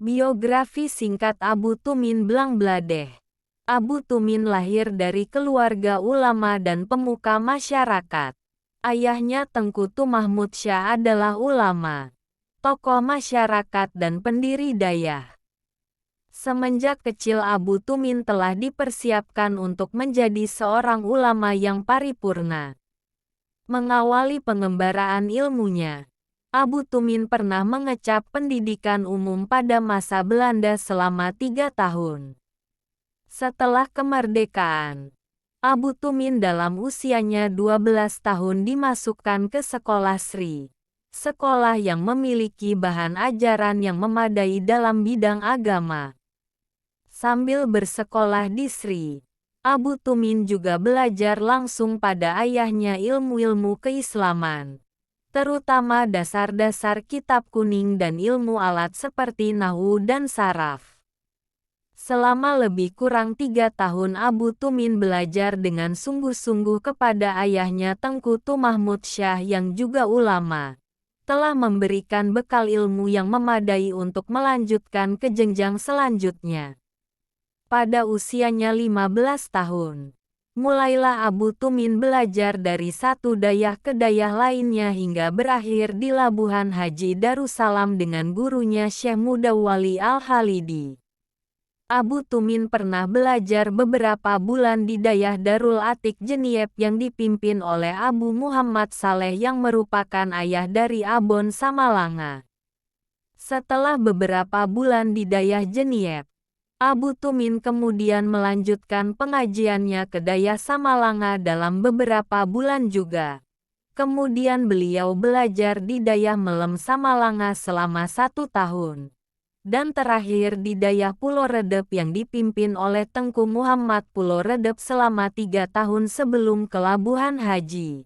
Biografi singkat Abu Tumin Blangbladeh. Abu Tumin lahir dari keluarga ulama dan pemuka masyarakat. Ayahnya Tengku Mahmud Syah adalah ulama, tokoh masyarakat dan pendiri Dayah. Semenjak kecil Abu Tumin telah dipersiapkan untuk menjadi seorang ulama yang paripurna. Mengawali pengembaraan ilmunya, Abu Tumin pernah mengecap pendidikan umum pada masa Belanda selama 3 tahun. Setelah kemerdekaan, Abu Tumin dalam usianya 12 tahun dimasukkan ke sekolah Sri, sekolah yang memiliki bahan ajaran yang memadai dalam bidang agama. Sambil bersekolah di Sri, Abu Tumin juga belajar langsung pada ayahnya ilmu-ilmu keislaman, terutama dasar-dasar kitab kuning dan ilmu alat seperti nahwu dan saraf. Selama lebih kurang 3 tahun Abu Tumin belajar dengan sungguh-sungguh kepada ayahnya Tengku Mahmud Syah yang juga ulama, telah memberikan bekal ilmu yang memadai untuk melanjutkan ke jenjang selanjutnya. Pada usianya 15 tahun, mulailah Abu Tumin belajar dari satu dayah ke dayah lainnya hingga berakhir di Labuhan Haji Darussalam dengan gurunya Syekh Mudawwali Al-Khalidi. Abu Tumin pernah belajar beberapa bulan di dayah Darul Atik Jeniep yang dipimpin oleh Abu Muhammad Saleh yang merupakan ayah dari Abon Samalanga. Setelah beberapa bulan di dayah Jeniep, Abu Tumin kemudian melanjutkan pengajiannya ke dayah Samalanga dalam beberapa bulan juga. Kemudian beliau belajar di dayah Melem Samalanga selama 1 tahun. Dan terakhir di dayah Pulau Redep yang dipimpin oleh Tengku Muhammad Pulau Redep selama 3 tahun sebelum ke Labuhan Haji.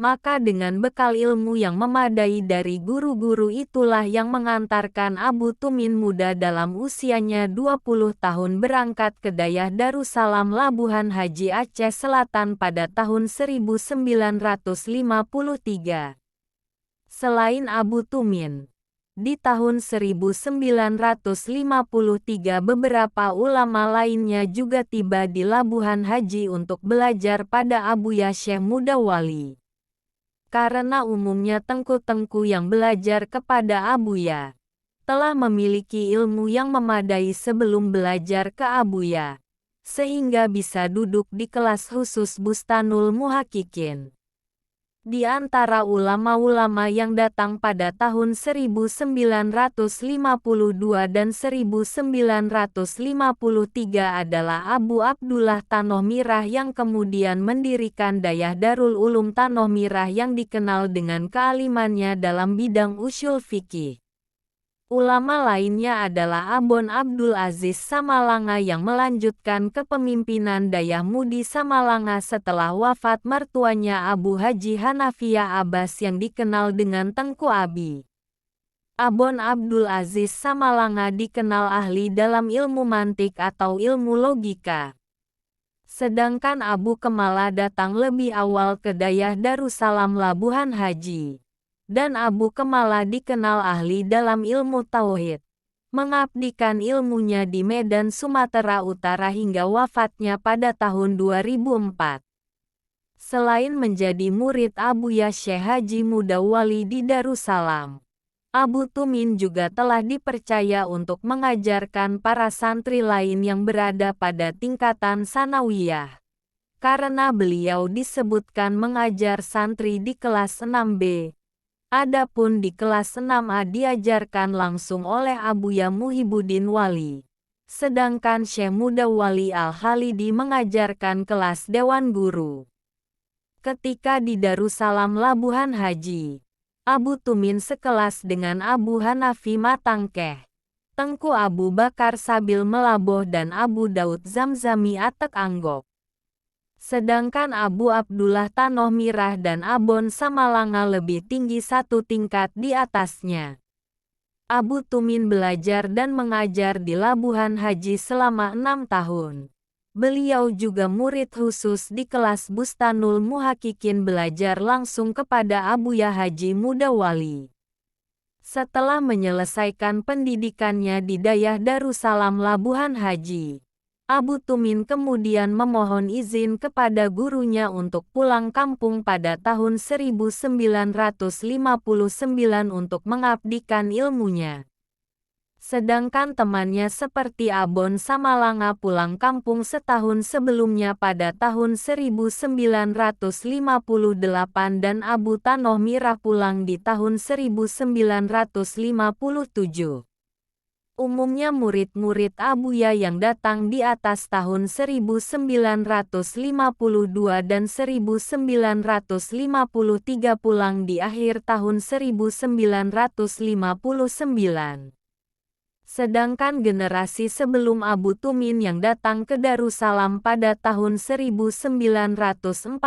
Maka dengan bekal ilmu yang memadai dari guru-guru itulah yang mengantarkan Abu Tumin muda dalam usianya 20 tahun berangkat ke dayah Darussalam Labuhan Haji Aceh Selatan pada tahun 1953. Selain Abu Tumin, di tahun 1953 beberapa ulama lainnya juga tiba di Labuhan Haji untuk belajar pada Abuya Syekh Mudawwali. Karena umumnya tengku-tengku yang belajar kepada Abuya telah memiliki ilmu yang memadai sebelum belajar ke Abuya, sehingga bisa duduk di kelas khusus Bustanul Muhaqqiqin. Di antara ulama-ulama yang datang pada tahun 1952 dan 1953 adalah Abu Abdullah Tanoh Mirah yang kemudian mendirikan Dayah Darul Ulum Tanoh Mirah yang dikenal dengan kealimannya dalam bidang usyul fikih. Ulama lainnya adalah Abon Abdul Aziz Samalanga yang melanjutkan kepemimpinan Dayah Mudi Samalanga setelah wafat mertuanya Abu Haji Hanafiyah Abbas yang dikenal dengan Tengku Abi. Abon Abdul Aziz Samalanga dikenal ahli dalam ilmu mantik atau ilmu logika. Sedangkan Abu Kemala datang lebih awal ke Dayah Darussalam Labuhan Haji. Dan Abu Kemala dikenal ahli dalam ilmu tauhid, mengabdikan ilmunya di Medan Sumatera Utara hingga wafatnya pada tahun 2004. Selain menjadi murid Abuya Syekh Haji Mudawwali di Darussalam, Abu Tumin juga telah dipercaya untuk mengajarkan para santri lain yang berada pada tingkatan sanawiyah. Karena beliau disebutkan mengajar santri di kelas 6B. Adapun di kelas 6A diajarkan langsung oleh Abuya Muhibuddin Wali. Sedangkan Syekh Mudawwali Al-Khalidi mengajarkan kelas Dewan Guru. Ketika di Darussalam Labuhan Haji, Abu Tumin sekelas dengan Abu Hanafi Matangkeh, Tengku Abu Bakar Sabil Melaboh dan Abu Daud Zamzami Atek Anggok. Sedangkan Abu Abdullah Tanoh Mirah dan Abon Samalanga lebih tinggi 1 tingkat di atasnya. Abu Tumin belajar dan mengajar di Labuhan Haji selama 6 tahun. Beliau juga murid khusus di kelas Bustanul Muhaqqiqin belajar langsung kepada Abuya Haji Mudawwali. Setelah menyelesaikan pendidikannya di Dayah Darussalam Labuhan Haji, Abu Tumin kemudian memohon izin kepada gurunya untuk pulang kampung pada tahun 1959 untuk mengabdikan ilmunya. Sedangkan temannya seperti Abon Samalanga pulang kampung setahun sebelumnya pada tahun 1958 dan Abu Tanoh Mirah pulang di tahun 1957. Umumnya murid-murid Abuya yang datang di atas tahun 1952 dan 1953 pulang di akhir tahun 1959. Sedangkan generasi sebelum Abu Tumin yang datang ke Darussalam pada tahun 1945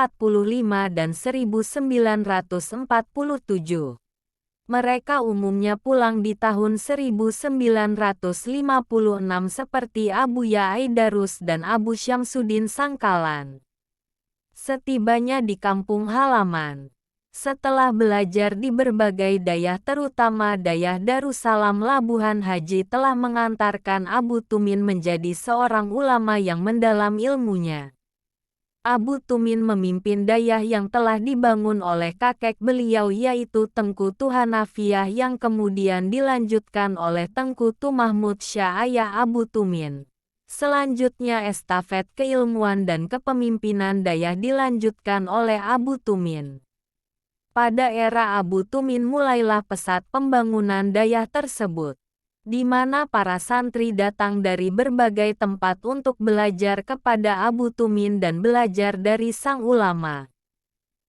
dan 1947. Mereka umumnya pulang di tahun 1956 seperti Abuya Aidarus dan Abu Syamsuddin Sangkalan. Setibanya di kampung halaman, setelah belajar di berbagai dayah terutama Dayah Darussalam Labuhan Haji telah mengantarkan Abu Tumin menjadi seorang ulama yang mendalam ilmunya. Abu Tumin memimpin dayah yang telah dibangun oleh kakek beliau yaitu Tengku Tuhanafiah yang kemudian dilanjutkan oleh Tengku Mahmud Syah ayah Abu Tumin. Selanjutnya estafet keilmuan dan kepemimpinan dayah dilanjutkan oleh Abu Tumin. Pada era Abu Tumin mulailah pesat pembangunan dayah tersebut, di mana para santri datang dari berbagai tempat untuk belajar kepada Abu Tumin dan belajar dari sang ulama.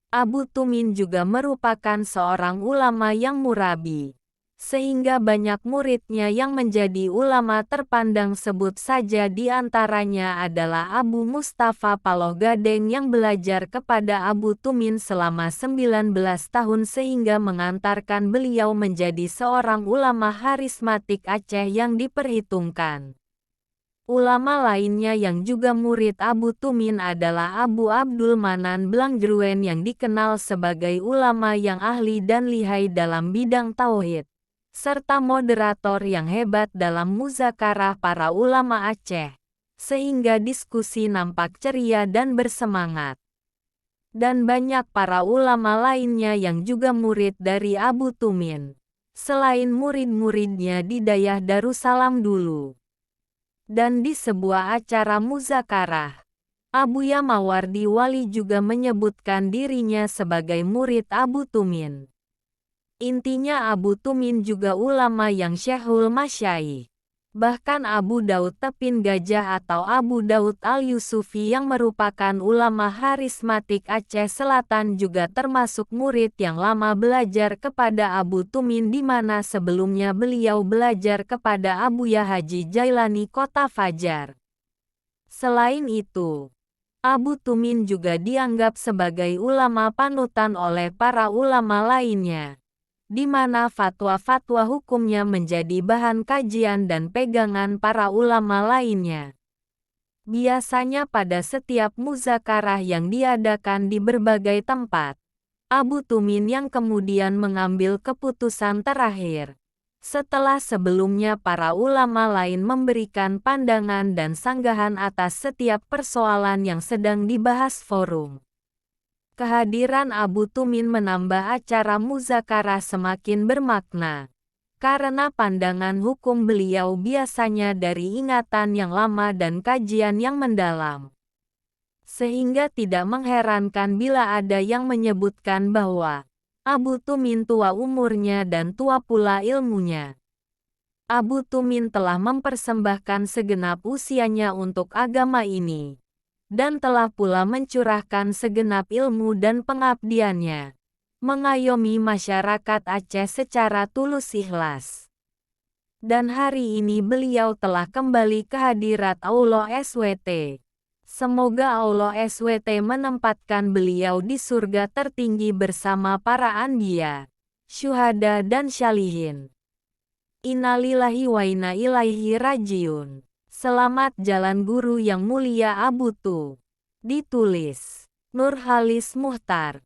Abu Tumin juga merupakan seorang ulama yang murabi, sehingga banyak muridnya yang menjadi ulama terpandang sebut saja di antaranya adalah Abu Mustafa Paloh Gadeng yang belajar kepada Abu Tumin selama 19 tahun sehingga mengantarkan beliau menjadi seorang ulama harismatik Aceh yang diperhitungkan. Ulama lainnya yang juga murid Abu Tumin adalah Abu Abdul Manan Blangjruen yang dikenal sebagai ulama yang ahli dan lihai dalam bidang tauhid, serta moderator yang hebat dalam muzakarah para ulama Aceh, sehingga diskusi nampak ceria dan bersemangat. Dan banyak para ulama lainnya yang juga murid dari Abu Tumin, selain murid-muridnya di Dayah Darussalam dulu. Dan di sebuah acara muzakarah, Abuya Mawardi Wali juga menyebutkan dirinya sebagai murid Abu Tumin. Intinya Abu Tumin juga ulama yang Syekhul Masyayikh. Bahkan Abu Daud Tepin Gajah atau Abu Daud Al-Yusufi yang merupakan ulama harismatik Aceh Selatan juga termasuk murid yang lama belajar kepada Abu Tumin di mana sebelumnya beliau belajar kepada Abuya Haji Jailani Kota Fajar. Selain itu, Abu Tumin juga dianggap sebagai ulama panutan oleh para ulama lainnya, di mana fatwa-fatwa hukumnya menjadi bahan kajian dan pegangan para ulama lainnya. Biasanya pada setiap muzakarah yang diadakan di berbagai tempat, Abu Tumin yang kemudian mengambil keputusan terakhir, setelah sebelumnya para ulama lain memberikan pandangan dan sanggahan atas setiap persoalan yang sedang dibahas forum. Kehadiran Abu Tumin menambah acara muzakarah semakin bermakna, karena pandangan hukum beliau biasanya dari ingatan yang lama dan kajian yang mendalam. Sehingga tidak mengherankan bila ada yang menyebutkan bahwa Abu Tumin tua umurnya dan tua pula ilmunya. Abu Tumin telah mempersembahkan segenap usianya untuk agama ini, dan telah pula mencurahkan segenap ilmu dan pengabdiannya, mengayomi masyarakat Aceh secara tulus ikhlas. Dan hari ini beliau telah kembali ke hadirat Allah SWT. Semoga Allah SWT menempatkan beliau di surga tertinggi bersama para anbiya, syuhada dan syalihin. Innalillahi wa inna ilaihi rajiun. Selamat Jalan Guru yang Mulia Abu Tu. Ditulis Nurhalis Muhtar.